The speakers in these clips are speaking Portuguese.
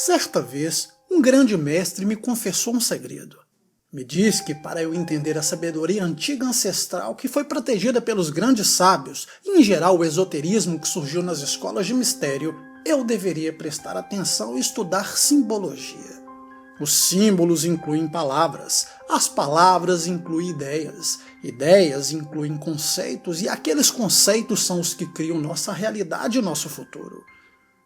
Certa vez, um grande mestre me confessou um segredo. Me disse que para eu entender a sabedoria antiga ancestral que foi protegida pelos grandes sábios, e em geral o esoterismo que surgiu nas escolas de mistério, eu deveria prestar atenção e estudar simbologia. Os símbolos incluem palavras, as palavras incluem ideias, ideias incluem conceitos e aqueles conceitos são os que criam nossa realidade e nosso futuro.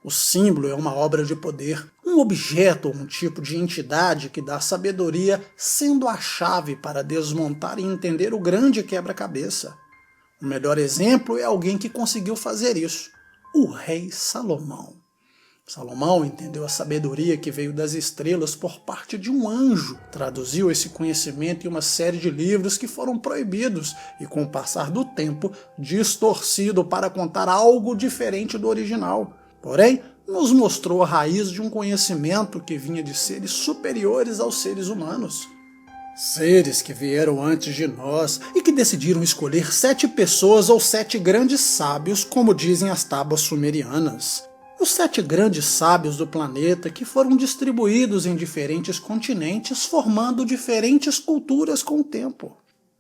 O símbolo é uma obra de poder, um objeto ou um tipo de entidade que dá sabedoria, sendo a chave para desmontar e entender o grande quebra-cabeça. O melhor exemplo é alguém que conseguiu fazer isso, o rei Salomão. Salomão entendeu a sabedoria que veio das estrelas por parte de um anjo, traduziu esse conhecimento em uma série de livros que foram proibidos e, com o passar do tempo, distorcido para contar algo diferente do original. Porém, nos mostrou a raiz de um conhecimento que vinha de seres superiores aos seres humanos. Seres que vieram antes de nós e que decidiram escolher 7 pessoas ou 7 grandes sábios, como dizem as tábuas sumerianas. Os 7 grandes sábios do planeta que foram distribuídos em diferentes continentes, formando diferentes culturas com o tempo.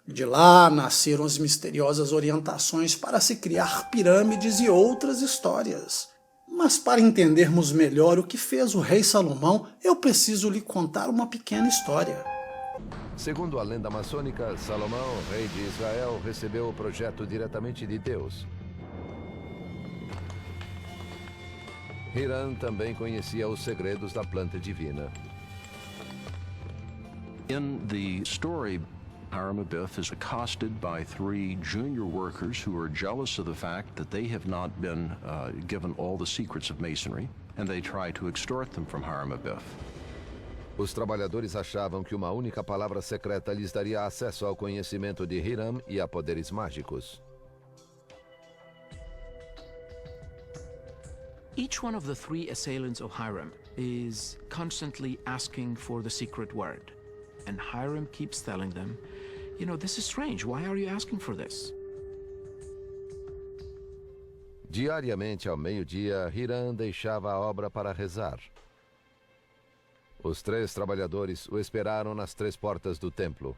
De lá nasceram as misteriosas orientações para se criar pirâmides e outras histórias. Mas para entendermos melhor o que fez o rei Salomão, eu preciso lhe contar uma pequena história. Segundo a lenda maçônica, Salomão, rei de Israel, recebeu o projeto diretamente de Deus. Hiram também conhecia os segredos da planta divina. In the story, Hiram-Abiff is accosted by 3 junior workers who are jealous of the fact that they have not been given all the secrets of masonry, and they try to extort them from Hiram-Abiff. Os trabalhadores achavam que uma única palavra secreta lhes daria acesso ao conhecimento de Hiram e a poderes mágicos. Each one of the 3 assailants of Hiram is constantly asking for the secret word. And Hiram keeps telling them, you know, this is strange. Why are you asking for this? Diariamente ao meio-dia, Hiram deixava a obra para rezar. Os 3 trabalhadores o esperaram nas 3 portas do templo.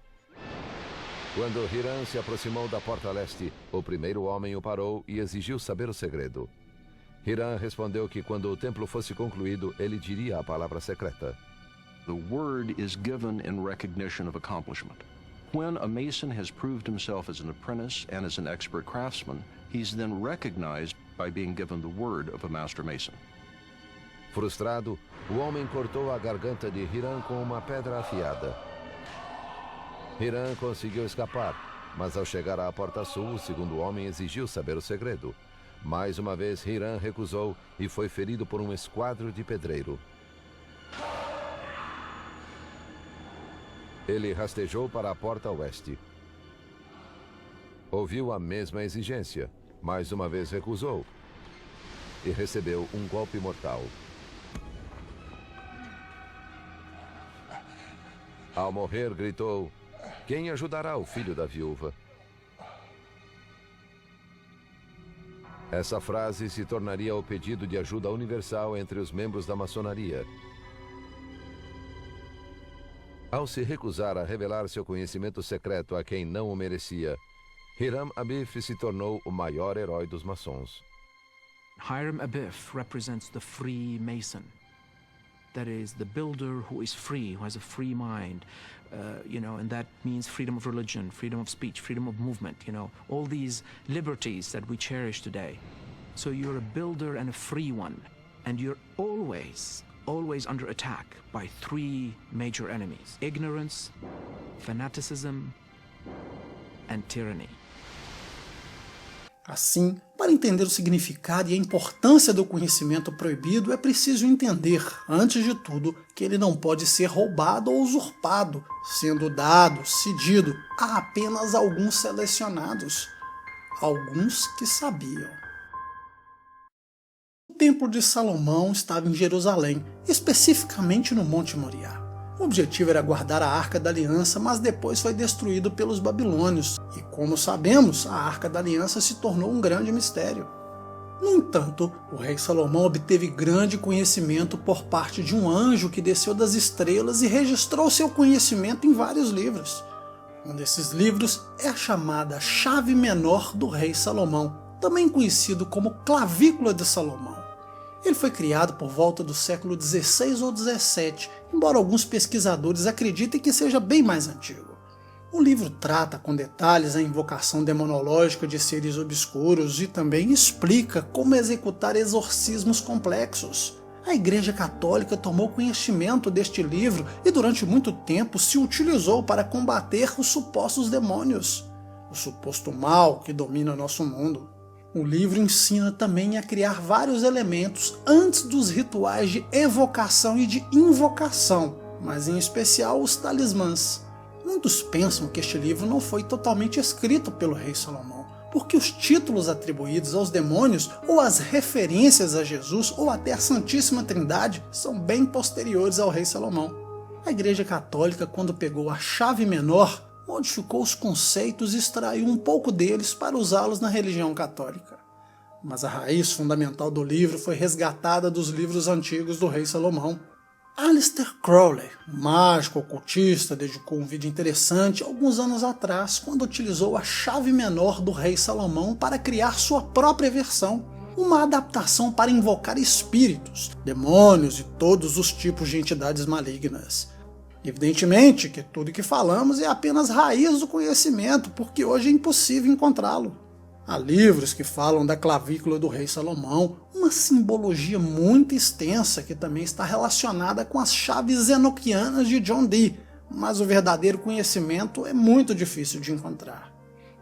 Quando Hiram se aproximou da porta leste, o primeiro homem o parou e exigiu saber o segredo. Hiram respondeu que quando o templo fosse concluído, ele diria a palavra secreta. The word is given in recognition of accomplishment. When a mason has proved himself as an apprentice and as an expert craftsman, he's then recognized by being given the word of a master mason. Frustrado, o homem cortou a garganta de Hiram com uma pedra afiada. Hiram conseguiu escapar, mas ao chegar à porta sul, o segundo homem exigiu saber o segredo. Mais uma vez, Hiram recusou e foi ferido por um esquadro de pedreiro. Ele rastejou para a porta oeste. Ouviu a mesma exigência, mais uma vez recusou e recebeu um golpe mortal. Ao morrer, gritou: "Quem ajudará o filho da viúva?" Essa frase se tornaria o pedido de ajuda universal entre os membros da maçonaria. Ao se recusar a revelar seu conhecimento secreto a quem não o merecia, Hiram-Abiff se tornou o maior herói dos maçons. Hiram-Abiff represents the free mason. That is, the builder who is free, who has a free mind, and that means freedom of religion, freedom of speech, freedom of movement, all these liberties that we cherish today. So you're a builder and a free one, and you're always under attack by 3 major enemies: ignorance, fanaticism, and tyranny. Assim, para entender o significado e a importância do conhecimento proibido, é preciso entender, antes de tudo, que ele não pode ser roubado ou usurpado, sendo dado, cedido a apenas alguns selecionados, alguns que sabiam. O Templo de Salomão estava em Jerusalém, especificamente no Monte Moriá. O objetivo era guardar a Arca da Aliança, mas depois foi destruído pelos babilônios, e como sabemos, a Arca da Aliança se tornou um grande mistério. No entanto, o rei Salomão obteve grande conhecimento por parte de um anjo que desceu das estrelas e registrou seu conhecimento em vários livros. Um desses livros é a chamada Chave Menor do rei Salomão, também conhecido como Clavícula de Salomão. Ele foi criado por volta do século XVI ou XVII, embora alguns pesquisadores acreditem que seja bem mais antigo. O livro trata com detalhes a invocação demonológica de seres obscuros e também explica como executar exorcismos complexos. A Igreja Católica tomou conhecimento deste livro e durante muito tempo se utilizou para combater os supostos demônios, o suposto mal que domina nosso mundo. O livro ensina também a criar vários elementos antes dos rituais de evocação e de invocação, mas em especial os talismãs. Muitos pensam que este livro não foi totalmente escrito pelo rei Salomão, porque os títulos atribuídos aos demônios ou as referências a Jesus ou até a Santíssima Trindade são bem posteriores ao rei Salomão. A Igreja Católica, quando pegou a chave menor, modificou os conceitos e extraiu um pouco deles para usá-los na religião católica. Mas a raiz fundamental do livro foi resgatada dos livros antigos do rei Salomão. Aleister Crowley, um mágico ocultista, dedicou um vídeo interessante alguns anos atrás, quando utilizou a chave menor do rei Salomão para criar sua própria versão, uma adaptação para invocar espíritos, demônios e todos os tipos de entidades malignas. Evidentemente que tudo que falamos é apenas raiz do conhecimento, porque hoje é impossível encontrá-lo. Há livros que falam da clavícula do rei Salomão, uma simbologia muito extensa que também está relacionada com as chaves enoquianas de John Dee, mas o verdadeiro conhecimento é muito difícil de encontrar.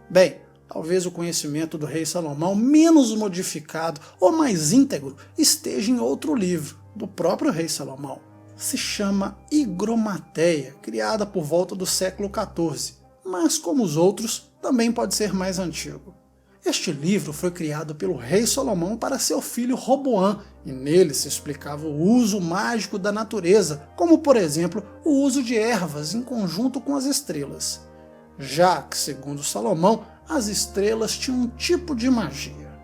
Bem, talvez o conhecimento do rei Salomão menos modificado ou mais íntegro esteja em outro livro, do próprio rei Salomão. Se chama Higromateia, criada por volta do século XIV, mas como os outros, também pode ser mais antigo. Este livro foi criado pelo rei Salomão para seu filho Roboam, e nele se explicava o uso mágico da natureza, como por exemplo o uso de ervas em conjunto com as estrelas. Já que, segundo Salomão, as estrelas tinham um tipo de magia.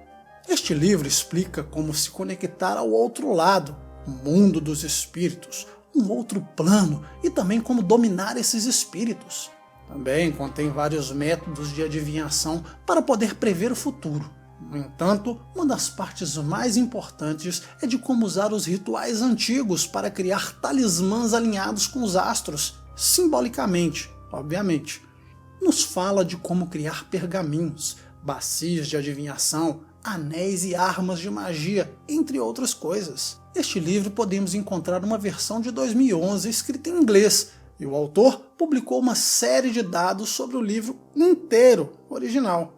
Este livro explica como se conectar ao outro lado, o mundo dos espíritos, um outro plano, e também como dominar esses espíritos. Também contém vários métodos de adivinhação para poder prever o futuro. No entanto, uma das partes mais importantes é de como usar os rituais antigos para criar talismãs alinhados com os astros, simbolicamente, obviamente. Nos fala de como criar pergaminhos, bacias de adivinhação, anéis e armas de magia, entre outras coisas. Este livro podemos encontrar uma versão de 2011 escrita em inglês, e o autor publicou uma série de dados sobre o livro inteiro original.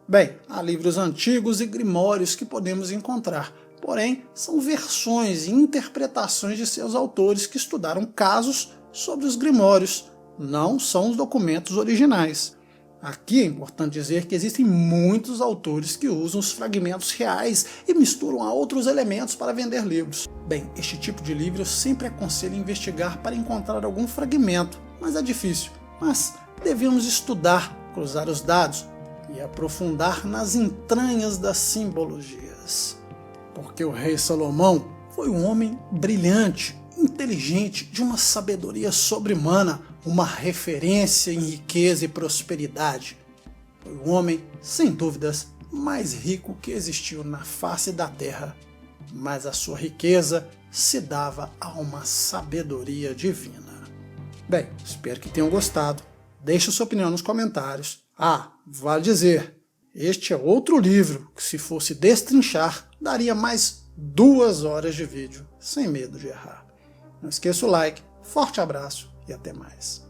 Bem, há livros antigos e grimórios que podemos encontrar, porém são versões e interpretações de seus autores que estudaram casos sobre os grimórios, não são os documentos originais. Aqui é importante dizer que existem muitos autores que usam os fragmentos reais e misturam a outros elementos para vender livros. Bem, este tipo de livro eu sempre aconselho investigar para encontrar algum fragmento, mas é difícil. Mas devemos estudar, cruzar os dados e aprofundar nas entranhas das simbologias. Porque o rei Salomão foi um homem brilhante, inteligente, de uma sabedoria sobre-humana, uma referência em riqueza e prosperidade. Foi o homem, sem dúvidas, mais rico que existiu na face da terra, mas a sua riqueza se dava a uma sabedoria divina. Bem, espero que tenham gostado. Deixe sua opinião nos comentários. Vale dizer, este é outro livro que, se fosse destrinchar, daria mais 2 horas de vídeo, sem medo de errar. Não esqueça o like, forte abraço e até mais.